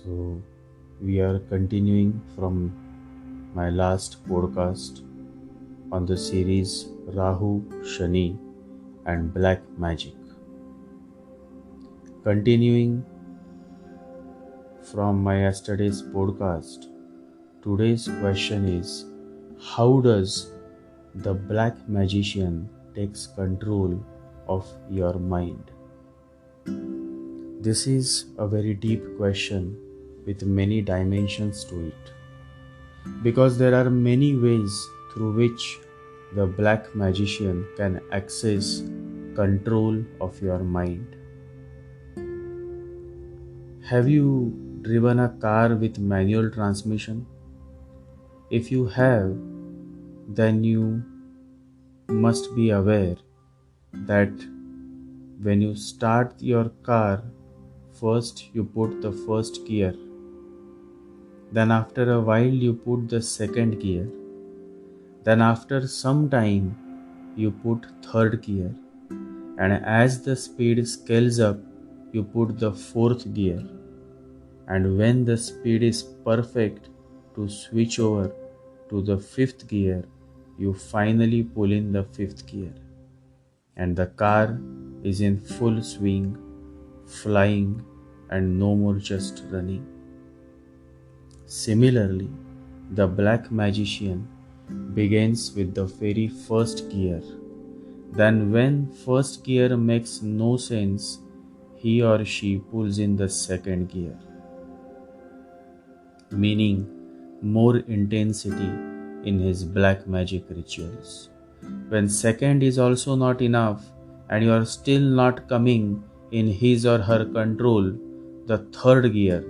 So, we are continuing from my last podcast on the series Rahu, Shani, and Black Magic. Continuing from my yesterday's podcast, today's question is: how does the black magician takes control of your mind? This is a very deep question with many dimensions to it, because there are many ways through which the black magician can access control of your mind. Have you driven a car with manual transmission? If you have, then you must be aware that when you start your car, first you put the first gear, then after a while you put the second gear, then after some time you put third gear, and as the speed scales up you put the fourth gear, and when the speed is perfect to switch over to the fifth gear, you finally pull in the fifth gear, and the car is in full swing, flying, and no more just running. Similarly, the black magician begins with the very first gear. Then when first gear makes no sense, he or she pulls in the second gear, meaning more intensity in his black magic rituals. When second is also not enough and you are still not coming in his or her control, the third gear,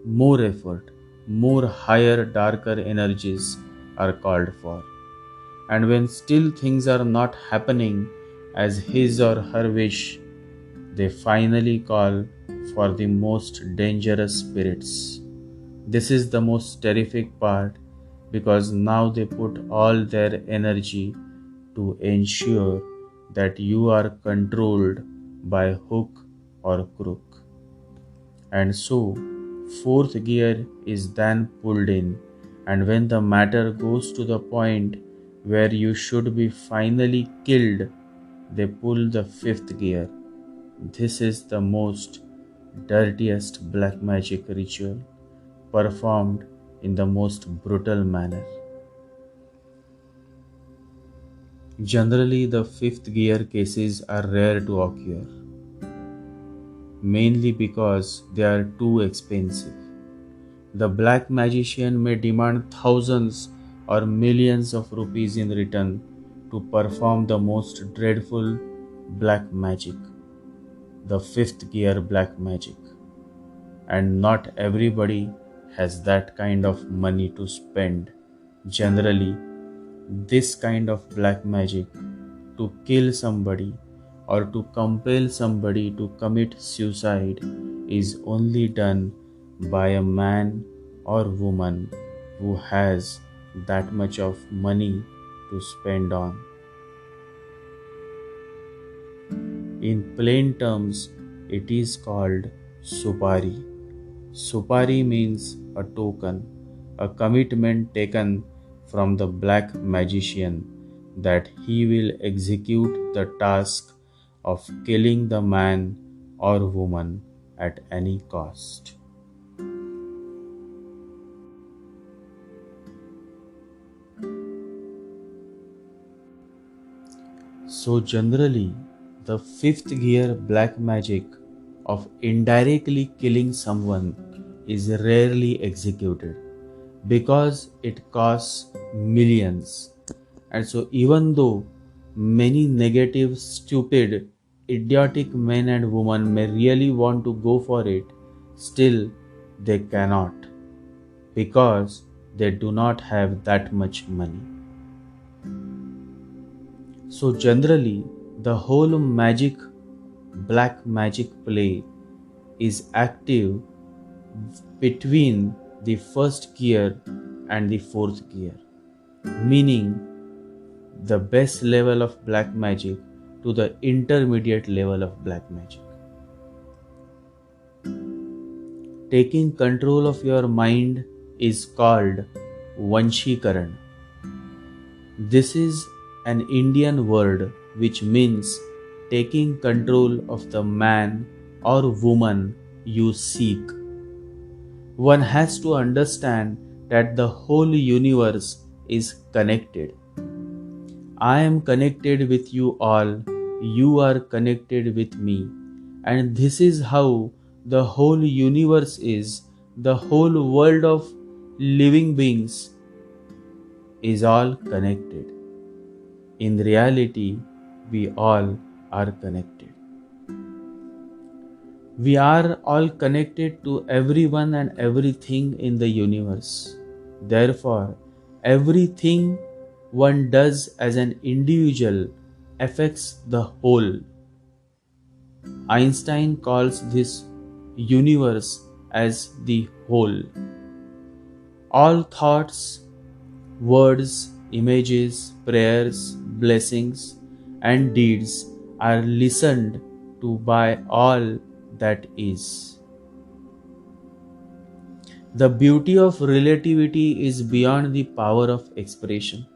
more effort, more higher, darker energies are called for. And when still things are not happening as his or her wish, they finally call for the most dangerous spirits. This is the most terrific part, because now they put all their energy to ensure that you are controlled by hook or crook. And so, fourth gear is then pulled in, and when the matter goes to the point where you should be finally killed, they pull the fifth gear. This is the most dirtiest black magic ritual, performed in the most brutal manner. Generally, the fifth gear cases are rare to occur, mainly because they are too expensive. The black magician may demand thousands or millions of rupees in return to perform the most dreadful black magic, the fifth gear black magic. And not everybody has that kind of money to spend. Generally, this kind of black magic, to kill somebody or to compel somebody to commit suicide, is only done by a man or woman who has that much of money to spend on. In plain terms, it is called supari. Supari means a token, a commitment taken from the black magician that he will execute the task of killing the man or woman at any cost. So generally, the fifth gear black magic of indirectly killing someone is rarely executed, because it costs millions. And so even though many negative, stupid, idiotic men and women may really want to go for it, still they cannot, because they do not have that much money. So generally, the whole black magic play is active between the first gear and the fourth gear, meaning the best level of black magic to the intermediate level of black magic. taking control of your mind is called Vanshikaran. This is an Indian word which means taking control of the man or woman you seek. One has to understand that the whole universe is connected. I am connected with you all, you are connected with me, and this is how the whole universe is, the whole world of living beings is all connected. In reality, we all are connected. We are all connected to everyone and everything in the universe. Therefore, everything one does as an individual affects the whole. Einstein calls this universe as the whole. All thoughts, words, images, prayers, blessings, and deeds are listened to by all that is. The beauty of relativity is beyond the power of expression.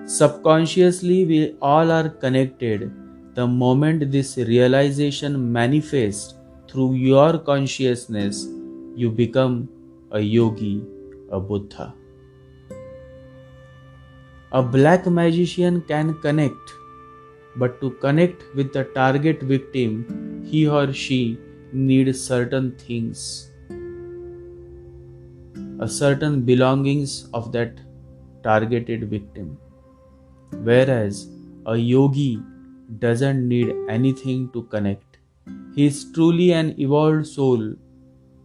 Subconsciously, we all are connected. The moment this realization manifests through your consciousness, you become a yogi, a Buddha. A black magician can connect, but to connect with the target victim, he or she needs certain things, a certain belongings of that targeted victim. Whereas a yogi doesn't need anything to connect. He is truly an evolved soul.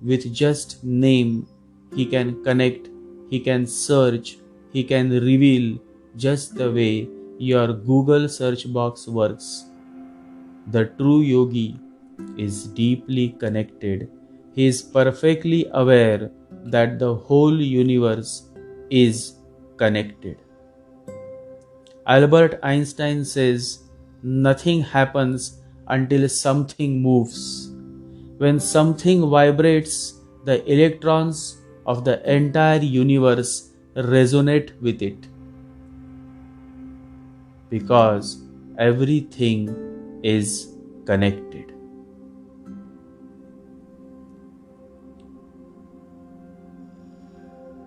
With just name, he can connect, he can search, he can reveal, just the way your Google search box works. The true yogi is deeply connected. He is perfectly aware that the whole universe is connected. Albert Einstein says, nothing happens until something moves. When something vibrates, the electrons of the entire universe resonate with it. Because everything is connected.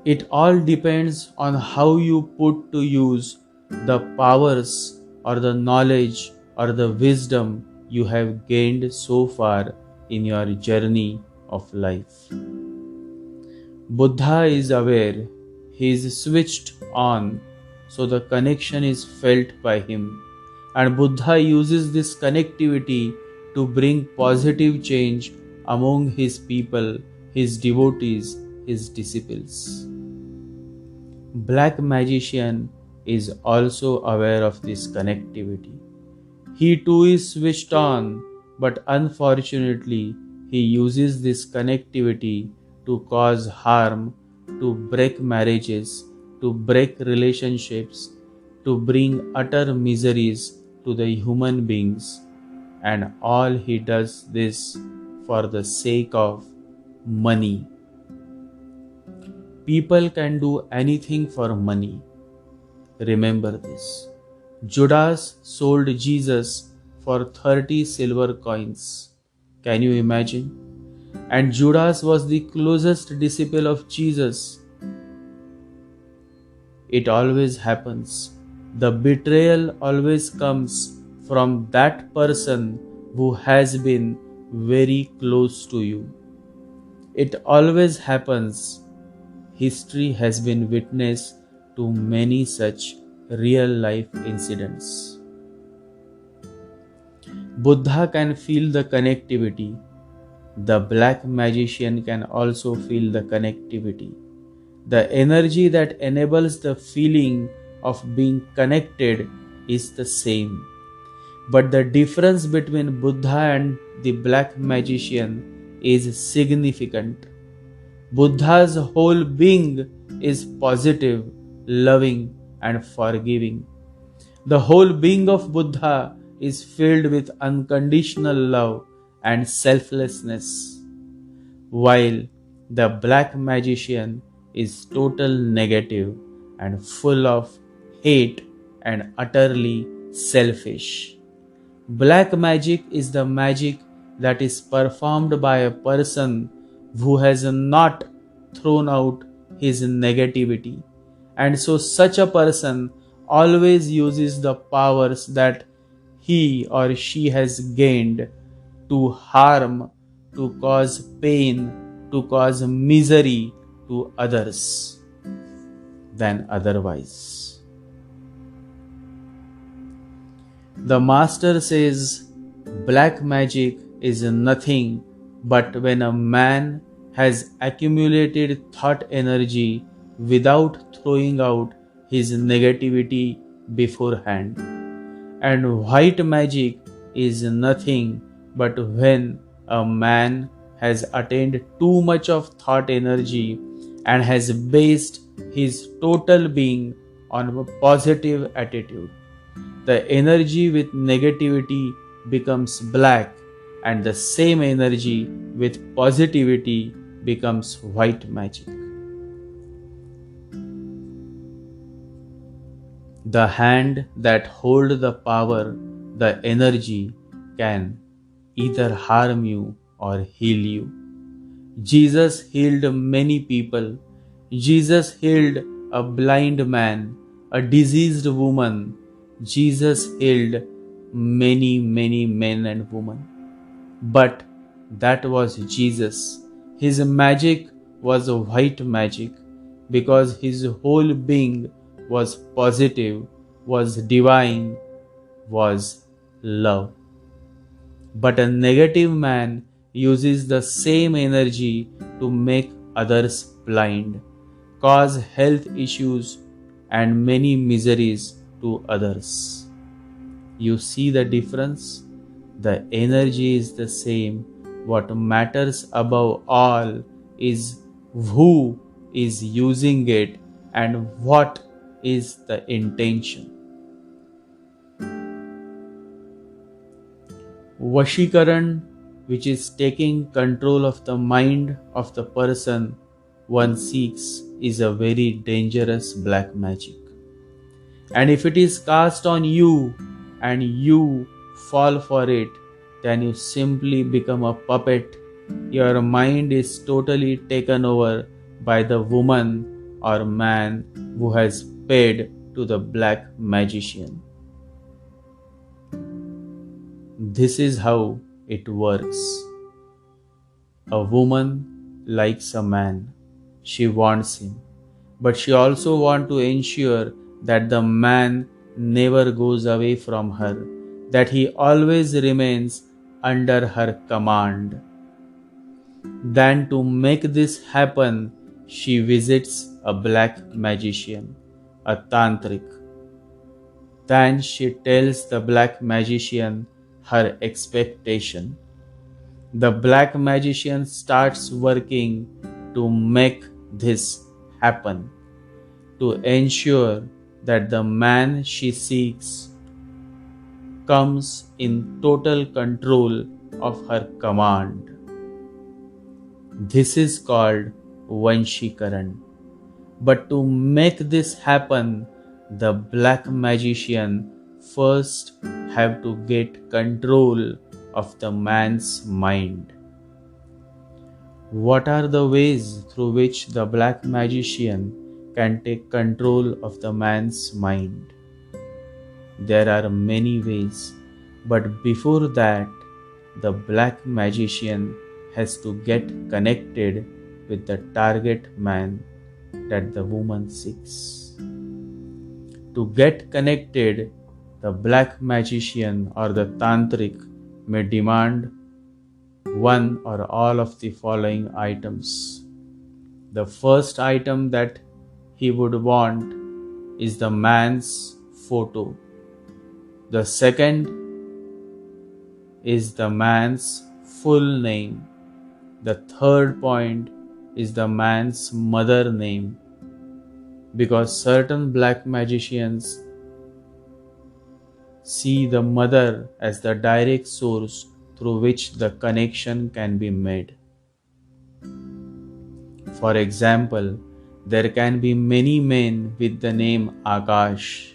It all depends on how you put to use the powers or the knowledge or the wisdom you have gained so far in your journey of life. Buddha is aware, he is switched on, so the connection is felt by him, and Buddha uses this connectivity to bring positive change among his people, his devotees, his disciples. Black magician is also aware of this connectivity. He too is switched on, but unfortunately he uses this connectivity to cause harm, to break marriages, to break relationships, to bring utter miseries to the human beings, and all he does this for the sake of money. People can do anything for money. Remember this. Judas sold Jesus for 30 silver coins. Can you imagine? And Judas was the closest disciple of Jesus. It always happens. The betrayal always comes from that person who has been very close to you. It always happens. History has been witness to many such real life incidents. Buddha can feel the connectivity. The black magician can also feel the connectivity. The energy that enables the feeling of being connected is the same. But the difference between Buddha and the black magician is significant. Buddha's whole being is positive, loving, and forgiving. The whole being of Buddha is filled with unconditional love and selflessness, while The black magician is total negative and full of hate and utterly selfish. Black magic is the magic that is performed by a person who has not thrown out his negativity. And so, such a person always uses the powers that he or she has gained to harm, to cause pain, to cause misery to others than otherwise. The master says black magic is nothing but when a man has accumulated thought energy without throwing out his negativity beforehand. And white magic is nothing but when a man has attained too much of thought energy and has based his total being on a positive attitude. The energy with negativity becomes black, and the same energy with positivity becomes white magic. The hand that holds the power, the energy, can either harm you or heal you. Jesus healed many people. Jesus healed a blind man, a diseased woman. Jesus healed many men and women. But that was Jesus. His magic was a white magic because his whole being was positive, was divine, was love. But a negative man uses the same energy to make others blind, cause health issues and many miseries to others. You see the difference? The energy is the same. What matters above all is who is using it and what is the intention. Vashikaran, which is taking control of the mind of the person one seeks, is a very dangerous black magic. And if it is cast on you and you fall for it, then you simply become a puppet. Your mind is totally taken over by the woman or man who has paid to the black magician. This is how it works. A woman likes a man. She wants him. But she also wants to ensure that the man never goes away from her, that he always remains under her command. Then to make this happen, she visits a black magician, a tantric. Then she tells the black magician her expectation. The black magician starts working to make this happen, to ensure that the man she seeks comes in total control of her command. This is called Vanshikaran. But to make this happen, the black magician first have to get control of the man's mind. What are the ways through which the black magician can take control of the man's mind? There are many ways, but before that, the black magician has to get connected with the target man that the woman seeks. To get connected, the black magician or the tantric may demand one or all of the following items. The first item that he would want is the man's photo. The second is the man's full name. The third point is the man's mother name, because certain black magicians see the mother as the direct source through which the connection can be made. For example, there can be many men with the name Akash,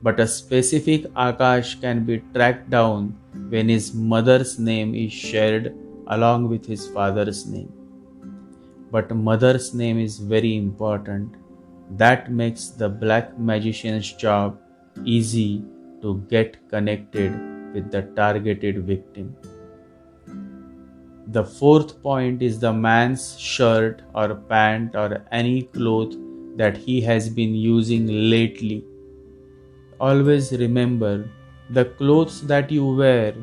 but a specific Akash can be tracked down when his mother's name is shared along with his father's name. But mother's name is very important. That makes the black magician's job easy to get connected with the targeted victim. The fourth point is the man's shirt or pant or any cloth that he has been using lately. Always remember, the clothes that you wear,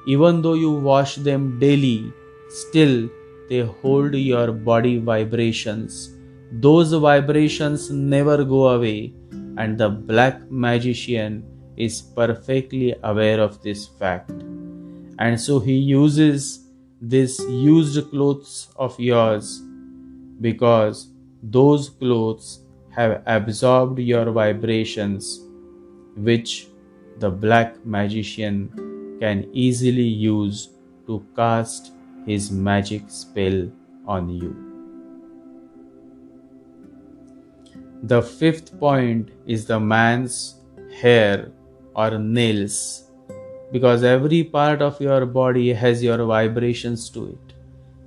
even though you wash them daily, still they hold your body vibrations. Those vibrations never go away, and the black magician is perfectly aware of this fact. And so he uses these used clothes of yours because those clothes have absorbed your vibrations, which the black magician can easily use to cast his magic spell on you. The fifth point is the man's hair or nails, because every part of your body has your vibrations to it.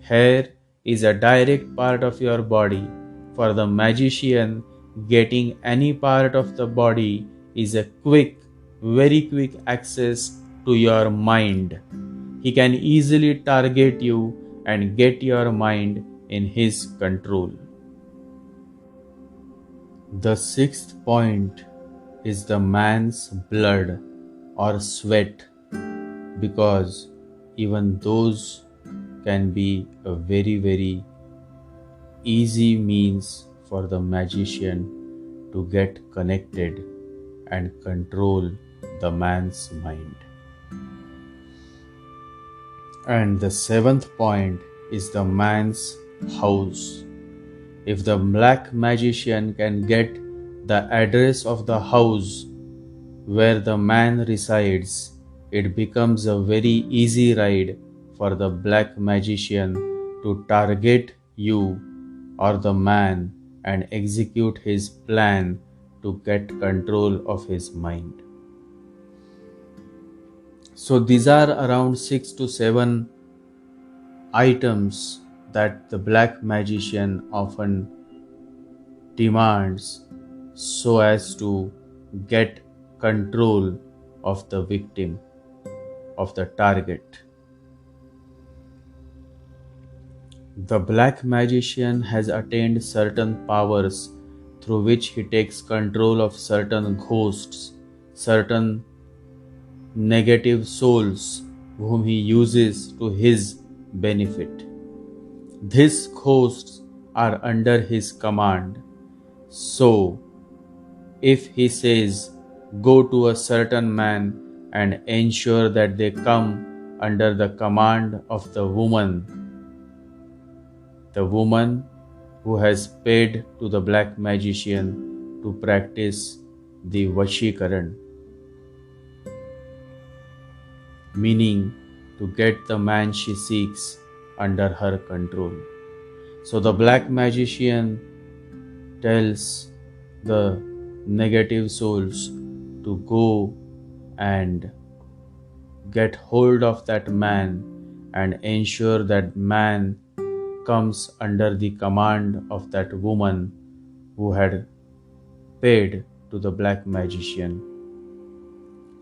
Hair is a direct part of your body. For the magician, getting any part of the body is a very quick access to your mind. He can easily target you and get your mind in his control. The sixth point is the man's blood or sweat, because even those can be a very easy means for the magician to get connected and control the man's mind. And the seventh point is the man's house. If the black magician can get the address of the house where the man resides, it becomes a very easy ride for the black magician to target you or the man and execute his plan to get control of his mind. So these are around 6 to 7 items that the black magician often demands so as to get control of the victim, of the target. The black magician has attained certain powers through which he takes control of certain ghosts, certain negative souls whom he uses to his benefit. These ghosts are under his command. So, if he says, go to a certain man and ensure that they come under the command of the woman who has paid to the black magician to practice the Vashikaran, meaning to get the man she seeks under her control. So the black magician tells the negative souls to go and get hold of that man and ensure that man comes under the command of that woman who had paid to the black magician.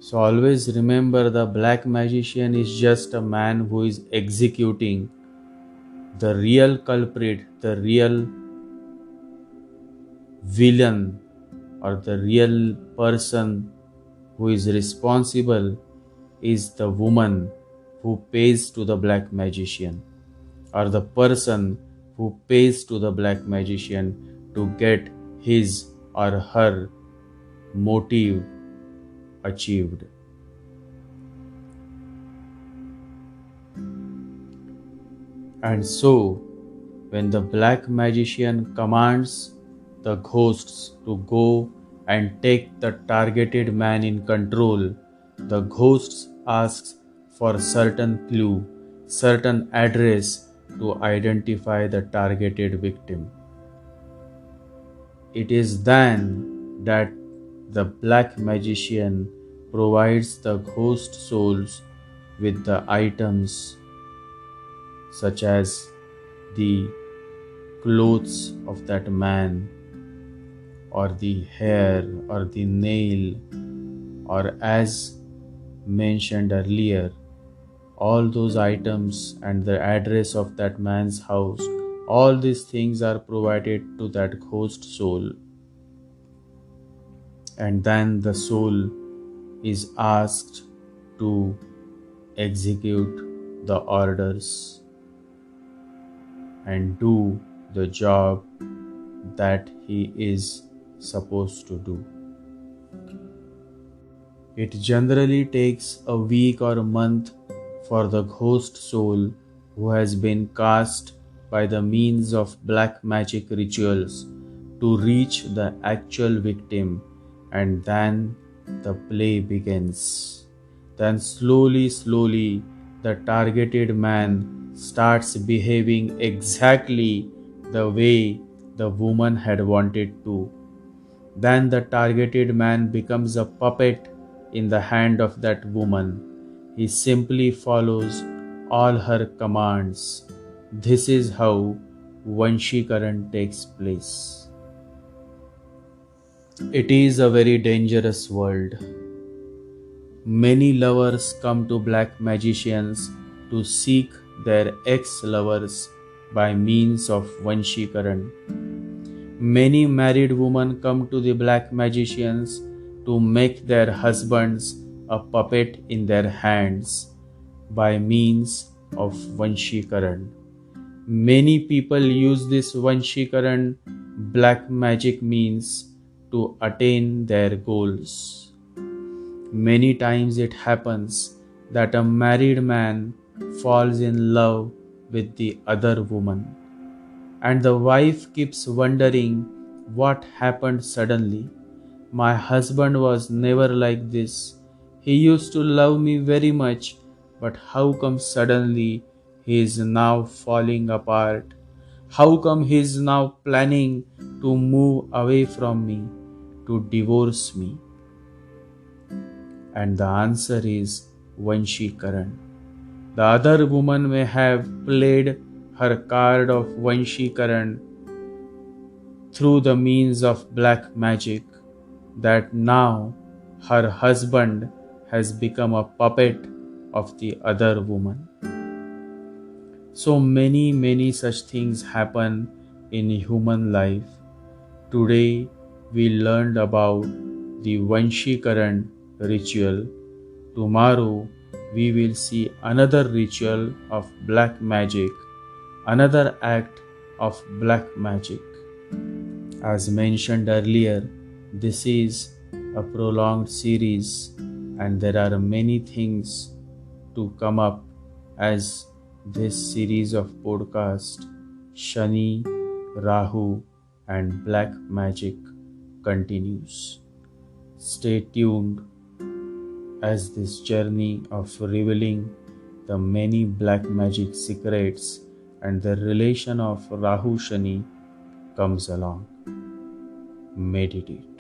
So always remember, the black magician is just a man who is executing. The real culprit, the real villain, or the real person who is responsible is the woman who pays to the black magician, or the person who pays to the black magician to get his or her motive achieved. And so, when the black magician commands the ghosts to go and take the targeted man in control, the ghosts asks for certain clue, certain address to identify the targeted victim. It is then that the black magician provides the ghost souls with the items such as the clothes of that man, or the hair, or the nail, or as mentioned earlier, all those items and the address of that man's house, all these things are provided to that ghost soul. And then the soul is asked to execute the orders and do the job that he is supposed to do. It generally takes a week or a month for the ghost soul who has been cast by the means of black magic rituals to reach the actual victim, and then the play begins. Then slowly, the targeted man starts behaving exactly the way the woman had wanted to. Then the targeted man becomes a puppet in the hand of that woman. He simply follows all her commands. This is how Vanshikaran takes place. It is a very dangerous world. Many lovers come to black magicians to seek their ex-lovers by means of Vanshikaran. Many married women come to the black magicians to make their husbands a puppet in their hands by means of Vanshikaran. Many people use this Vanshikaran black magic means to attain their goals. Many times it happens that a married man falls in love with the other woman, and the wife keeps wondering what happened suddenly. My husband was never like this. He used to love me very much, but how come suddenly he is now falling apart? How come he is now planning to move away from me, to divorce me? And the answer is Vanshikaran. The other woman may have played her card of Vanshikaran through the means of black magic, that now her husband has become a puppet of the other woman. So many such things happen in human life. Today we learned about the Vanshikaran ritual. Tomorrow we will see another ritual of black magic, another act of black magic. As mentioned earlier, this is a prolonged series and there are many things to come up as this series of podcast Shani, Rahu and black magic continues. Stay tuned as this journey of revealing the many black magic secrets and the relation of Rahu Shani comes along. Meditate.